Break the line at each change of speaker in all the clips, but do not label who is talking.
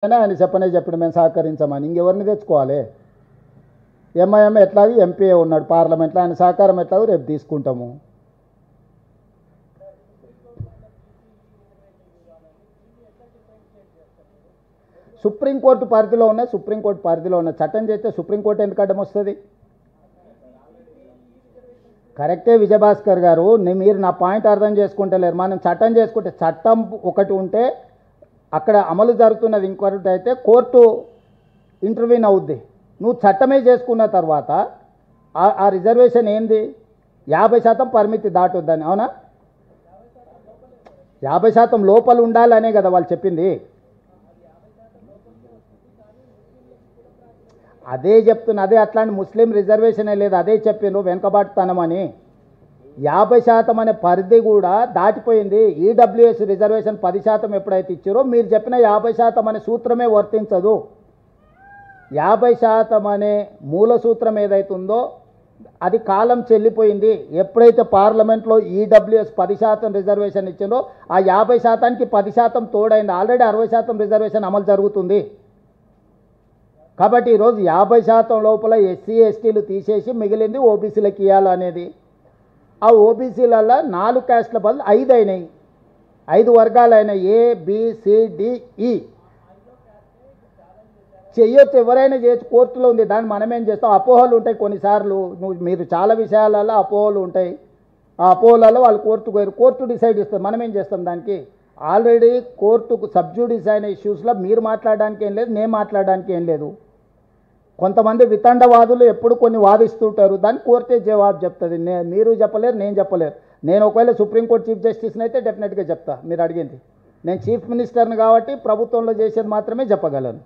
ఆయన చెప్పిన మేము సహకరించమని ఇంకెవరిని తెచ్చుకోవాలి. ఎంఐఎం ఎట్లాగో ఎంపీ ఉన్నాడు పార్లమెంట్లో, ఆయన సహకారం ఎట్లాగో రేపు తీసుకుంటాము. సుప్రీంకోర్టు పరిధిలో ఉన్న చట్టం చేస్తే సుప్రీంకోర్టు ఎందుకు అడ్డం వస్తుంది? కరెక్టే విజయభాస్కర్ గారు, మీరు నా పాయింట్ అర్థం చేసుకుంటలేరు. మనం చట్టం చేసుకుంటే చట్టం ఒకటి ఉంటే అక్కడ అమలు జరుగుతున్నది ఇంకొకటి అయితే కోర్టు ఇంటర్వ్యూన్ అవుద్ది. నువ్వు చట్టమే చేసుకున్న తర్వాత ఆ రిజర్వేషన్ ఏంది? 50% పరిమితి దాటొద్దని, అవునా? 50% లోపల ఉండాలనే కదా వాళ్ళు చెప్పింది. అదే చెప్తున్నా, అదే అట్లాంటి ముస్లిం రిజర్వేషనే లేదు, అదే చెప్పిండ్రు వెనుకబాటుతనమని. 50% అనే పరిధి కూడా దాటిపోయింది. ఈడబ్ల్యూఎస్ రిజర్వేషన్ 10% ఎప్పుడైతే ఇచ్చారో మీరు చెప్పిన 50% అనే సూత్రమే వర్తించదు. 50% అనే మూల సూత్రం ఏదైతే ఉందో అది కాలం చెల్లిపోయింది. ఎప్పుడైతే పార్లమెంట్లో ఈడబ్ల్యూఎస్ 10% రిజర్వేషన్ ఇచ్చిందో ఆ 50%కి 10% తోడైంది. ఆల్రెడీ 60% రిజర్వేషన్ అమలు జరుగుతుంది. కాబట్టి ఈరోజు 50% లోపల ఎస్సీ ఎస్టీలు తీసేసి మిగిలింది ఓబీసీలకు ఇవ్వాలనేది. ఆ ఓబీసీలలో 4 క్యాస్ట్ల బదులు 5 అయినాయి, 5 వర్గాలు అయినాయి, ABCDE. చెయ్యొచ్చు, ఎవరైనా చేయొచ్చు, కోర్టులో ఉంది. దాన్ని మనమేం చేస్తాం? అపోహలు ఉంటాయి కొన్నిసార్లు, మీరు చాలా విషయాలలో అపోహలు ఉంటాయి. ఆ అపోహలలో వాళ్ళు కోర్టు డిసైడ్ చేస్తారు, మనమేం చేస్తాం దానికి? ఆల్రెడీ కోర్టుకు సబ్జూడిస్ అయిన ఇష్యూస్లో మీరు మాట్లాడడానికి ఏం లేదు, నేను మాట్లాడడానికి ఏం లేదు. కొంతమంది వితండవాదులు ఎప్పుడు కొన్ని వాదిస్తుంటారు, దాన్ని కోర్టే జవాబు చెప్తుంది. మీరు చెప్పలేరు, నేను చెప్పలేరు. నేను ఒకవేళ సుప్రీంకోర్టు చీఫ్ జస్టిస్ని అయితే డెఫినెట్గా చెప్తా మీరు అడిగింది. నేను చీఫ్ మినిస్టర్ని కాబట్టి ప్రభుత్వంలో చేసేది మాత్రమే చెప్పగలను.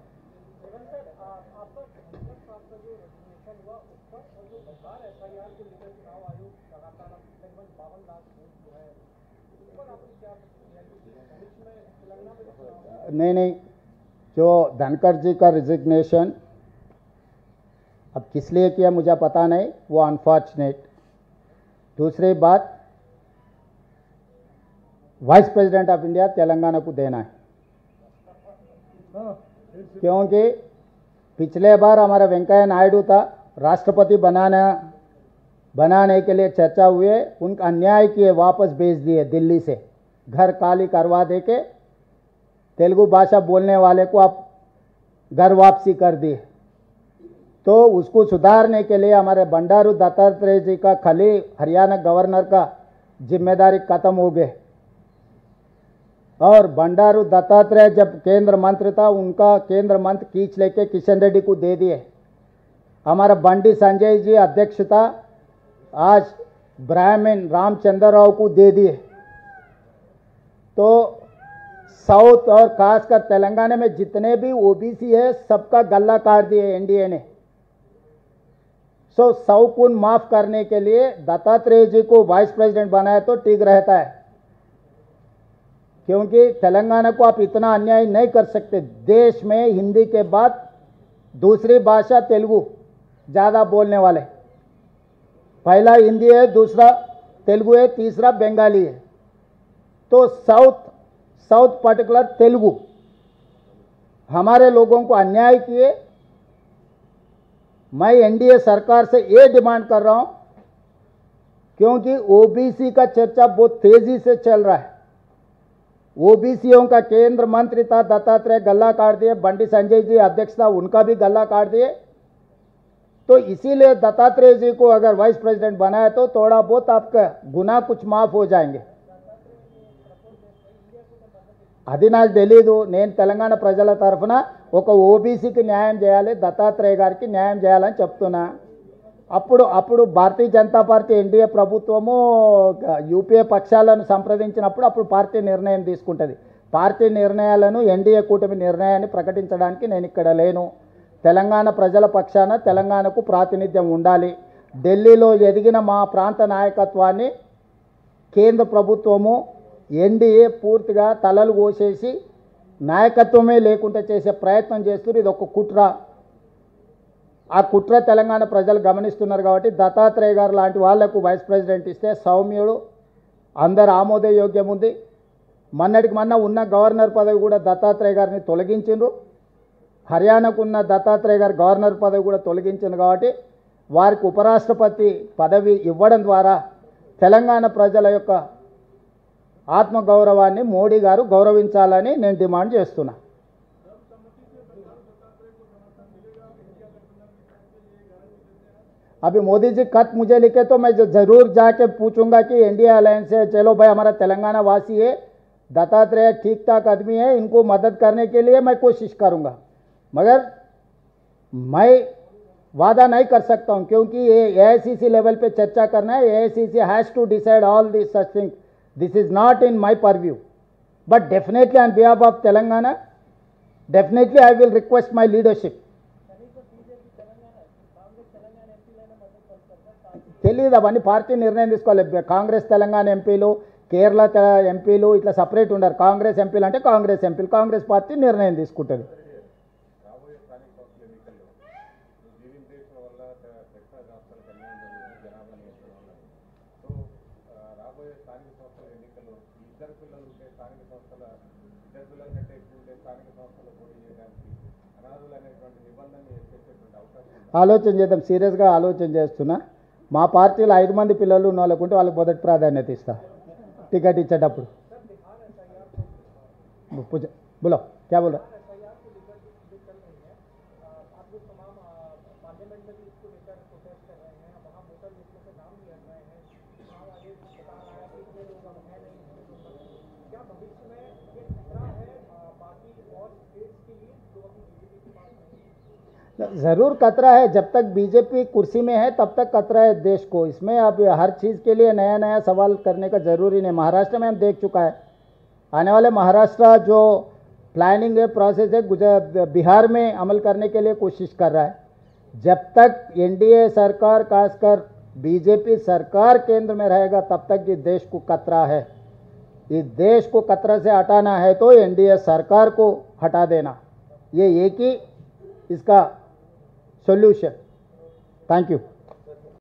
नहीं, जो धनखड़ जी का रिजिग्नेशन अब किस लिए किया मुझे पता नहीं, वो अनफॉर्चुनेट. दूसरी बात, vice president of India Telangana को देना है, क्योंकि पिछले बार हमारा वेंकैया नायडू था, राष्ट्रपति बनाने के लिए चर्चा हुए, उनका अन्याय किए, वापस भेज दिए दिल्ली से, घर खाली करवा दे के तेलुगु भाषा बोलने वाले को आप घर वापसी कर दिए. तो उसको सुधारने के लिए हमारे बंडारू दत्तात्रेय जी का खाली हरियाणा गवर्नर का जिम्मेदारी खत्म हो गए, और बंडारू दत्तात्रेय जब केंद्र मंत्री था उनका केंद्र मंत्री खींच लेके किशन रेड्डी को दे दिए. हमारा बंडी संजय जी अध्यक्ष था, आज ब्राह्मण रामचंद्र राव को दे दिए. तो साउथ और खासकर तेलंगाना में जितने भी ओबीसी है सबका गला काट दिए एनडीए ने. सो 100 खून माफ करने के लिए दत्तात्रेय जी को वाइस प्रेसिडेंट बनाया तो ठीक रहता है, क्योंकि तेलंगाना को आप इतना अन्याय नहीं कर सकते. देश में हिंदी के बाद दूसरी भाषा तेलुगु ज़्यादा बोलने वाले, पहला हिंदी है, दूसरा तेलुगु है, तीसरा बंगाली है. तो साउथ पर्टिकुलर तेलुगु हमारे लोगों को अन्याय किए. मैं एनडीए सरकार से ये डिमांड कर रहा हूं, क्योंकि ओबीसी का चर्चा बहुत तेजी से चल रहा है. ओबीसीओं का केंद्र मंत्री था दत्तात्रेय, गला काट दिए. बंडी संजय जी अध्यक्ष था, उनका भी गला काट दिए. तो इसीलिए दत्तात्रेय जी को अगर वाइस प्रेसिडेंट बनाया तो थोड़ा बहुत आपका गुनाह कुछ माफ हो जाएंगे. అది నాకు తెలీదు. నేను తెలంగాణ ప్రజల తరఫున ఒక ఓబీసీకి న్యాయం చేయాలి, దత్తాత్రేయ గారికి న్యాయం చేయాలని చెప్తున్నా. అప్పుడు భారతీయ జనతా పార్టీ ఎన్డీఏ ప్రభుత్వము యూపీఏ పక్షాలను సంప్రదించినప్పుడు అప్పుడు పార్టీ నిర్ణయం తీసుకుంటుంది. పార్టీ నిర్ణయాలను ఎన్డీఏ కూటమి నిర్ణయాన్ని ప్రకటించడానికి నేను ఇక్కడ లేను. తెలంగాణ ప్రజల పక్షాన తెలంగాణకు ప్రాతినిధ్యం ఉండాలి. ఢిల్లీలో ఎదిగిన మా ప్రాంత నాయకత్వాన్ని కేంద్ర ప్రభుత్వము ఎన్డీఏ పూర్తిగా తలలు కోసేసి నాయకత్వమే లేకుండా చేసే ప్రయత్నం చేస్తున్నారు. ఇది ఒక కుట్ర. ఆ కుట్ర తెలంగాణ ప్రజలు గమనిస్తున్నారు. కాబట్టి దత్తాత్రేయ గారు లాంటి వాళ్లకు వైస్ ప్రెసిడెంట్ ఇస్తే సౌమ్యుడు, అందరు ఆమోదయోగ్యం ఉంది. మొన్నటికి మొన్న ఉన్న గవర్నర్ పదవి కూడా దత్తాత్రేయ గారిని తొలగించిండ్రు. హర్యానాకున్న దత్తాత్రేయ గారు గవర్నర్ పదవి కూడా తొలగించింది కాబట్టి వారికి ఉపరాష్ట్రపతి పదవి ఇవ్వడం ద్వారా తెలంగాణ ప్రజల యొక్క ఆత్మగౌరవాన్ని మోడీ గారు గౌరవించాలని నేను డిమాండ్ చేస్తున్నా. अभी मोदी जी खत मुझे लिखे तो मैं ज़रूर जाके पूछूंगा कि इंडिया अलायंस है, चलो भाई हमारा तेलंगाना वासी है, दत्तात्रेय ठीक ठाक आदमी है, इनको मदद करने के लिए मैं कोशिश करूंगा, मगर मैं वादा नहीं कर सकता हूं क्योंकि ये एआईसीसी लेवल पे चर्चा करना है. AICC has to decide all this such thing. This is not in my purview, but definitely on behalf of Telangana, definitely I will request my leadership. తెలియదు, అవన్నీ పార్టీ నిర్ణయం తీసుకోవాలి. కాంగ్రెస్ తెలంగాణ ఎంపీలు, కేరళ ఎంపీలు ఇట్లా సపరేట్ ఉండరు. కాంగ్రెస్ ఎంపీలు అంటే కాంగ్రెస్ ఎంపీలు, కాంగ్రెస్ పార్టీ నిర్ణయం తీసుకుంటుంది. ఆలోచన చేద్దాం, సీరియస్గా ఆలోచన చేస్తున్నా. మా పార్టీలో 5 మంది పిల్లలు ఉన్న వాళ్ళకుంటే వాళ్ళకి మొదటి ప్రాధాన్యత ఇస్తా టికెట్ ఇచ్చేటప్పుడు. बोलो क्या बोल रहा? ज़रूर खतरा है. जब तक बीजेपी कुर्सी में है तब तक खतरा है देश को. इसमें अब हर चीज़ के लिए नया नया सवाल करने का ज़रूरी नहीं. महाराष्ट्र में हम देख चुका है. आने वाले महाराष्ट्र जो प्लानिंग है, प्रोसेस है, बिहार में अमल करने के लिए कोशिश कर रहा है. जब तक एनडीए सरकार, खासकर बीजेपी सरकार केंद्र में रहेगा तब तक ये देश को खतरा है. इस देश को खतरा से हटाना है तो एनडीए सरकार को हटा देना, ये एक ही इसका सॉल्यूशन. Thank you.